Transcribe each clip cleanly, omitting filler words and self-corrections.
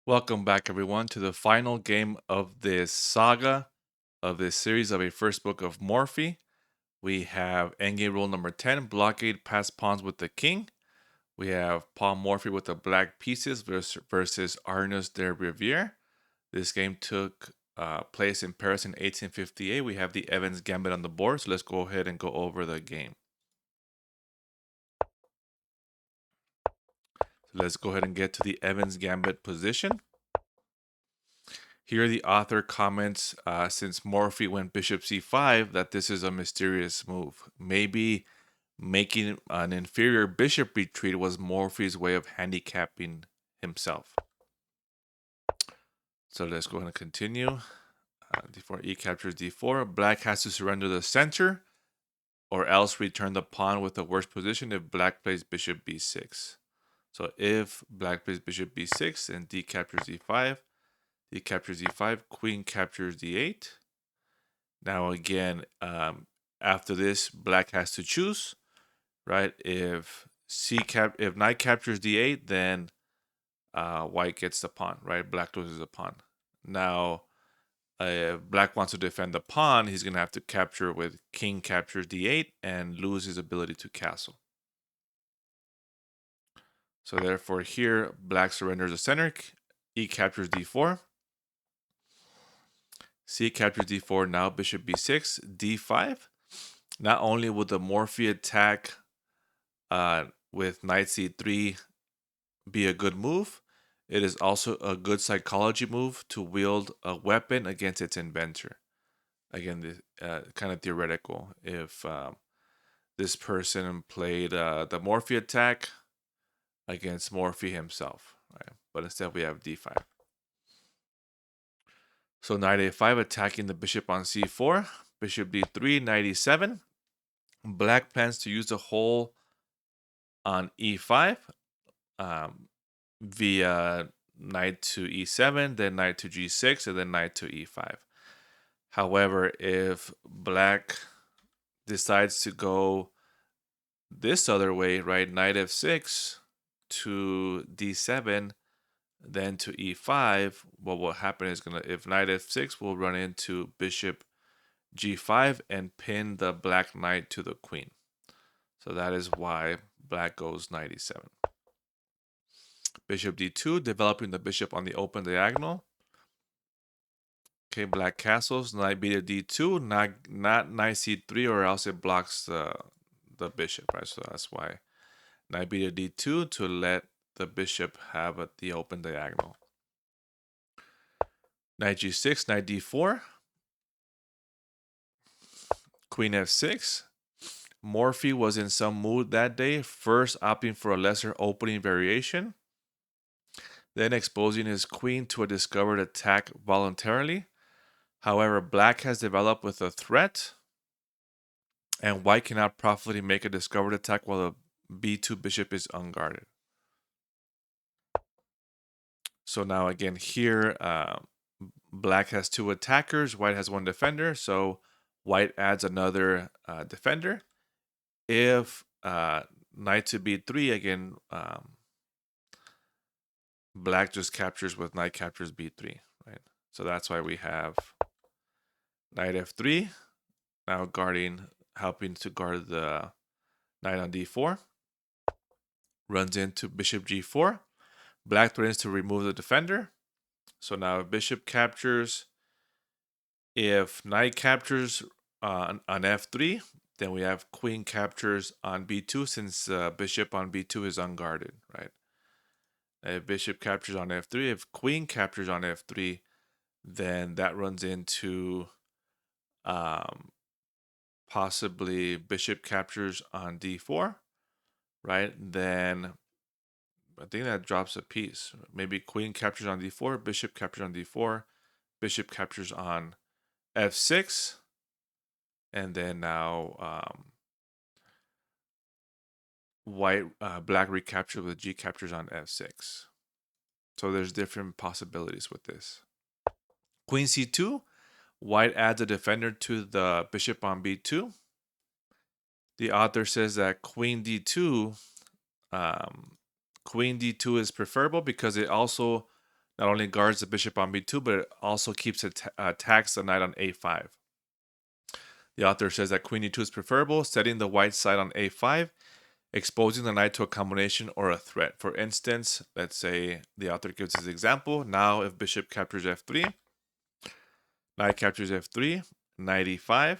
Welcome back, everyone, to the final game of this saga of this series of a First Book of Morphy. We have endgame rule number 10, Blockade pass pawns with the king. We have Paul Morphy with the black pieces versus Arnus de Riviere. This game took place in Paris in 1858. We have the Evans Gambit on the board, so let's go ahead and go over the game. So let's go ahead and get to the Evans Gambit position. Here, the author comments, since Morphy went bishop c5, that this is a mysterious move. Maybe making an inferior bishop retreat was Morphy's way of handicapping himself. So let's go ahead and continue. D4, E captures D4. Black has to surrender the center, or else return the pawn with the worst position if Black plays bishop b6. So if Black plays bishop b6 and D captures d5, D captures d5, Queen captures d8. Now again, after this, Black has to choose, right? If Knight captures d8, then White gets the pawn, right? Black loses the pawn. Now, if Black wants to defend the pawn, he's gonna have to capture with King captures d8 and lose his ability to castle. So therefore, here Black surrenders the center. E captures d4. C captures d4. Now bishop b6, d5. Not only would the Morphy attack with knight c3 be a good move, it is also a good psychology move to wield a weapon against its inventor. Again, this kind of theoretical. If this person played the Morphy attack against Morphy himself, right? But instead we have d5. So knight a5 attacking the bishop on c4, bishop d3, knight e7. Black plans to use the hole on e5 via knight to e7, then knight to g6, and then knight to e5. However, if Black decides to go this other way, right, knight f6 to d7, then to e5, what will happen is if knight f6, we'll run into bishop g5 and pin the Black knight to the queen. So that is why Black goes knight e7. Bishop d2, developing the bishop on the open diagonal. Okay, Black castles, knight b to d2, not knight c3, or else it blocks the bishop, right? So that's why knight b to d2 to let the bishop have the open diagonal. Knight g6, knight d4, queen f6. Morphy was in some mood that day, first opting for a lesser opening variation, then exposing his queen to a discovered attack voluntarily. However, Black has developed with a threat, and White cannot profitably make a discovered attack while the b2 bishop is unguarded. So now again here, Black has two attackers, White has one defender, so White adds another defender. If knight to b3, again, Black just captures with knight captures b3, right? So that's why we have knight f3, now helping to guard the knight on d4. Runs into bishop g4. Black threatens to remove the defender. So now if bishop captures, if knight captures on f3, then we have queen captures on b2 since bishop on b2 is unguarded, right? If bishop captures on f3, if queen captures on f3, then that runs into possibly bishop captures on d4, right? Then I think that drops a piece. Maybe queen captures on d4, bishop captures on d4, bishop captures on f6, and then now Black recaptures with g captures on f6. So there's different possibilities with this. Queen c2, White adds a defender to the bishop on b2. The author says that queen d2 is preferable because it also not only guards the bishop on b2, but it also attacks the knight on a5. The author says that queen e2 is preferable, setting the white side on a5, exposing the knight to a combination or a threat. For instance, let's say the author gives his example. Now, if bishop captures f3, knight captures f3, knight e5.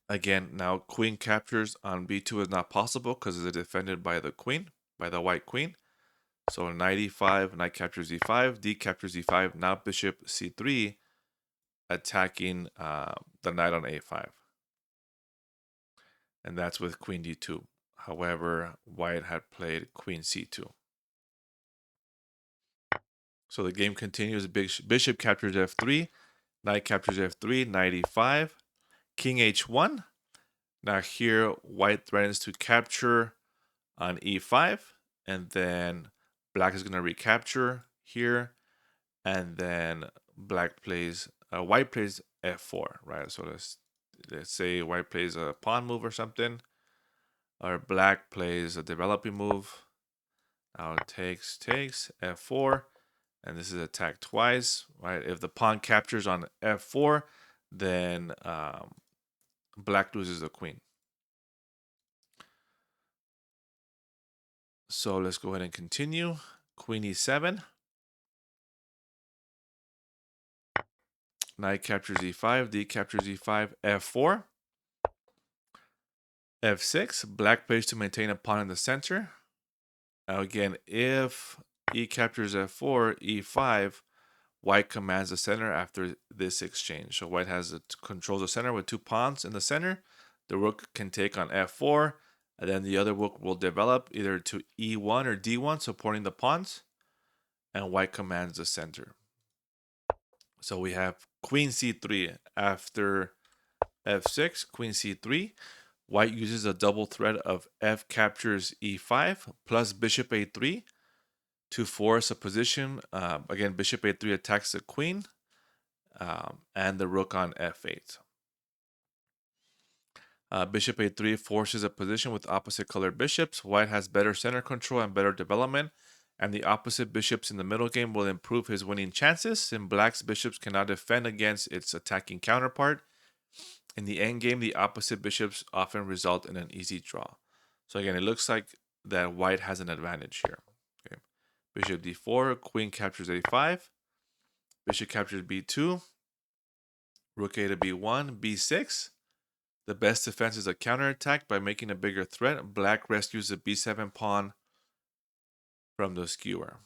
Again, now queen captures on b2 is not possible because it's defended by the queen, by the white queen. So knight e5, knight captures e5, d captures e5. Now bishop c3, attacking the knight on a5. And that's with queen d2. However, white had played queen c2. So the game continues. Bishop captures f3, knight captures f3, knight e5, king h1. Now here, white threatens to capture on e5, and then black is going to recapture here, and then white plays f4, right? So let's say white plays a pawn move or something, or black plays a developing move. Now it takes f4, and this is attacked twice, right? If the pawn captures on f4, then black loses the queen. So let's go ahead and continue. Queen e7. Knight captures e5, d captures e5, f4. f6. Black plays to maintain a pawn in the center. Now again, if e captures f4, e5, white commands the center after this exchange. So white controls the center with two pawns in the center. The rook can take on f4, and then the other rook will develop either to e1 or d1, supporting the pawns, and white commands the center. So we have queen c3 after f6, queen c3. White uses a double threat of f captures e5 plus bishop a3 to force a position. Again, bishop a3 attacks the queen and the rook on f8. Bishop a3 forces a position with opposite colored bishops. White has better center control and better development, and the opposite bishops in the middle game will improve his winning chances, and black's bishops cannot defend against its attacking counterpart. In the endgame, the opposite bishops often result in an easy draw. So again, it looks like that white has an advantage here. Okay. Bishop d4, queen captures a5, bishop captures b2, rook a to b1, b6. The best defense is a counterattack by making a bigger threat. Black rescues the b7 pawn from the skewer.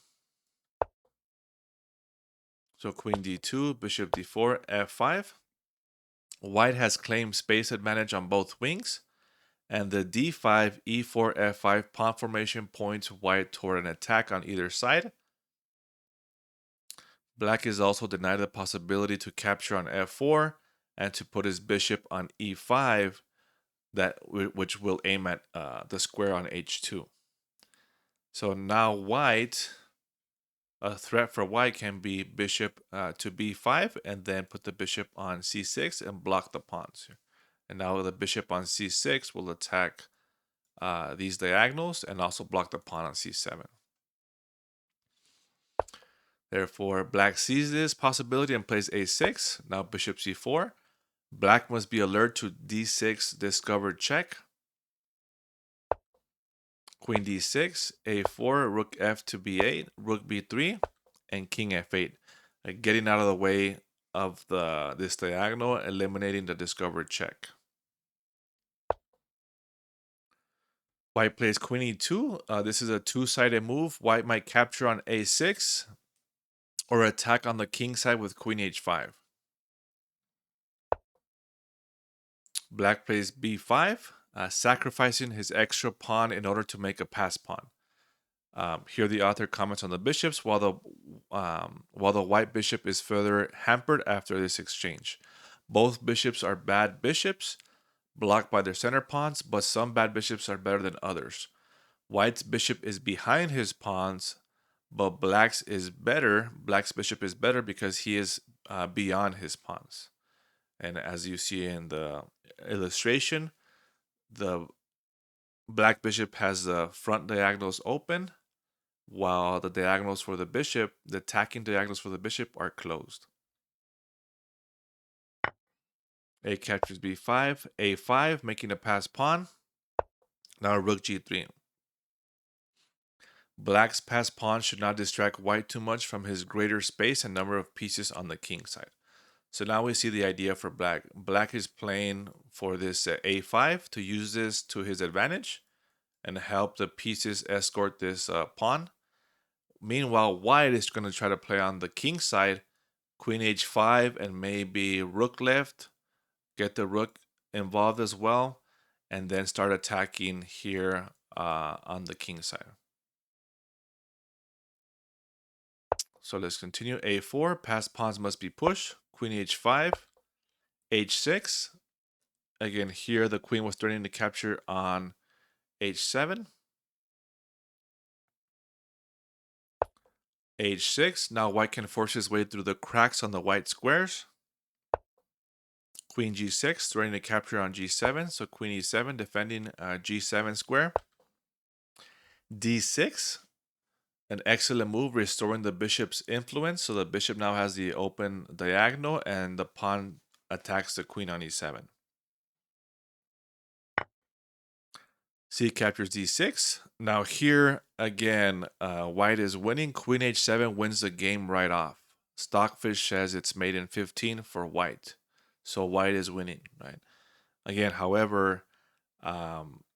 So queen d2, bishop d4, f5. White has claimed space advantage on both wings, and the d5, e4, f5 pawn formation points white toward an attack on either side. Black is also denied the possibility to capture on f4 and to put his bishop on e5, which will aim at the square on h2. So now white, a threat for white can be bishop to b5 and then put the bishop on c6 and block the pawns. And now the bishop on c6 will attack these diagonals and also block the pawn on c7. Therefore, black sees this possibility and plays a6. Now bishop c4. Black must be alert to d6 discovered check. Queen d6, a4, rook f to b8, rook b3, and king f8. Getting out of the way of this diagonal, eliminating the discovered check. White plays queen e2. This is a two-sided move. White might capture on a6 or attack on the king side with queen h5. Black plays b5, sacrificing his extra pawn in order to make a pass pawn. Here the author comments on the bishops, while the white bishop is further hampered after this exchange. Both bishops are bad bishops, blocked by their center pawns, but some bad bishops are better than others. White's bishop is behind his pawns, but Black's bishop is better because he is beyond his pawns. And as you see in the illustration, the black bishop has the front diagonals open, while the diagonals for the bishop, the attacking diagonals for the bishop, are closed. A captures b5, a5, making a pass pawn. Now rook g3. Black's passed pawn should not distract white too much from his greater space and number of pieces on the king side. So now we see the idea for black. Black is playing for this a5 to use this to his advantage and help the pieces escort this pawn. Meanwhile, white is going to try to play on the king side, queen h5 and maybe rook left, get the rook involved as well, and then start attacking here on the king side. So let's continue. a4, passed pawns must be pushed. Queen h5, h6. Again, here the queen was threatening to capture on h7. h6. Now white can force his way through the cracks on the white squares. Queen g6, threatening to capture on g7. So queen e7, defending g7 square. d6. An excellent move, restoring the bishop's influence. So the bishop now has the open diagonal and the pawn attacks the queen on e7. C captures d6. Now here, again, white is winning. Queen h7 wins the game right off. Stockfish says it's made in 15 for white. So white is winning, right? Again, however,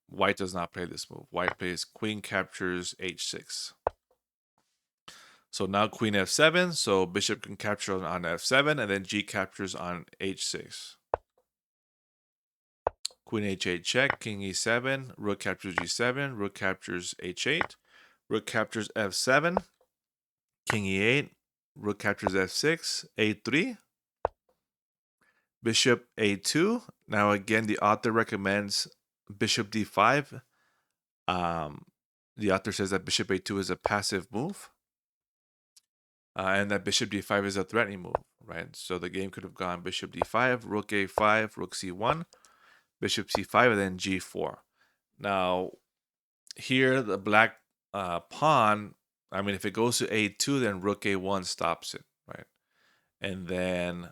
white does not play this move. White plays queen captures h6. So now queen f7, so bishop can capture on f7, and then g captures on h6. Queen h8 check, king e7, rook captures g7, rook captures h8, rook captures f7, king e8, rook captures f6, a3, bishop a2. Now again, the author recommends bishop d5. The author says that bishop a2 is a passive move. And that bishop d5 is a threatening move, right? So the game could have gone bishop d5, rook a5, rook c1, bishop c5, and then g4. Now, here the black pawn, I mean, if it goes to a2, then rook a1 stops it, right? And then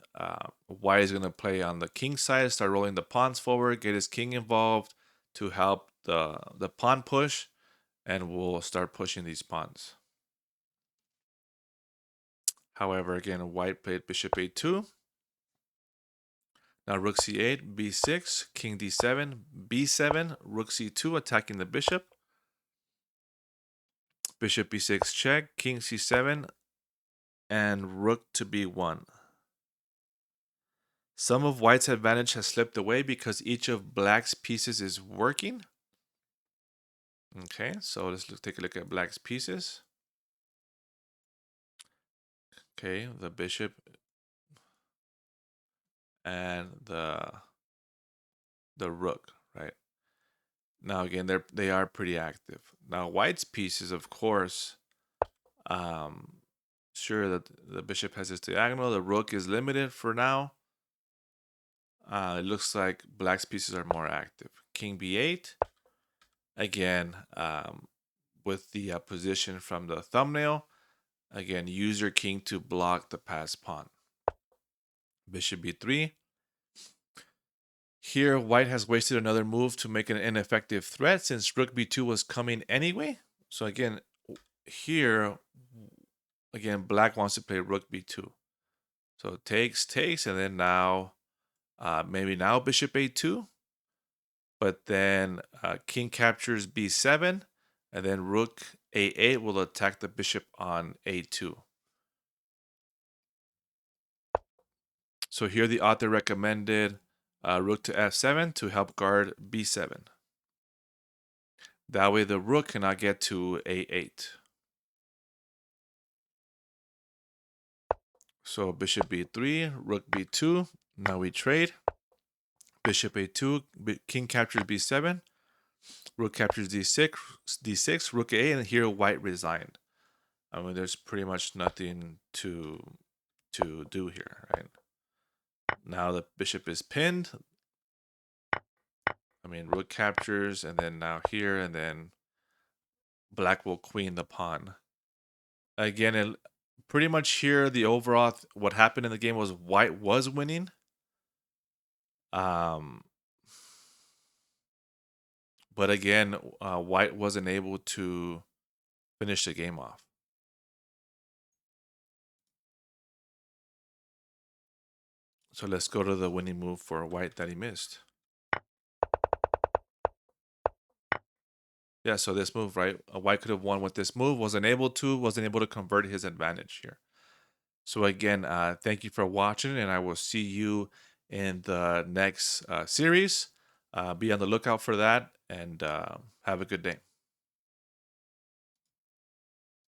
white is going to play on the king side, start rolling the pawns forward, get his king involved to help the pawn push, and we'll start pushing these pawns. However, again, white played bishop a2. Now rook c8, b6, king d7, b7, rook c2, attacking the bishop. Bishop b6 check, king c7, and rook to b1. Some of white's advantage has slipped away because each of black's pieces is working. Okay, so let's take a look at black's pieces. Okay, the bishop and the rook, right? Now again, they are pretty active. Now white's pieces, of course, sure that the bishop has its diagonal. The rook is limited for now. It looks like black's pieces are more active. King b8. Again, with the position from the thumbnail. Again, use your king to block the passed pawn. Bishop b3. Here, white has wasted another move to make an ineffective threat since rook b2 was coming anyway. So again, here, again, black wants to play rook b2. So takes, and then now, maybe now bishop a2. But then king captures b7, and then rook a8 will attack the bishop on a2. So here the author recommended rook to f7 to help guard b7. That way the rook cannot get to a8. So bishop b3, rook b2. Now we trade. Bishop a2, king captures b7. Rook captures d6, rook a8, and here white resigned. I mean, there's pretty much nothing to do here, right? Now the bishop is pinned. I mean, rook captures, and then now here, and then black will queen the pawn. Again, pretty much here, the overall what happened in the game was white was winning. Um, but again, white wasn't able to finish the game off. So let's go to the winning move for white that he missed. Yeah, so this move, right? White could have won with this move, wasn't able to convert his advantage here. So again, thank you for watching, and I will see you in the next series. Be on the lookout for that, and have a good day.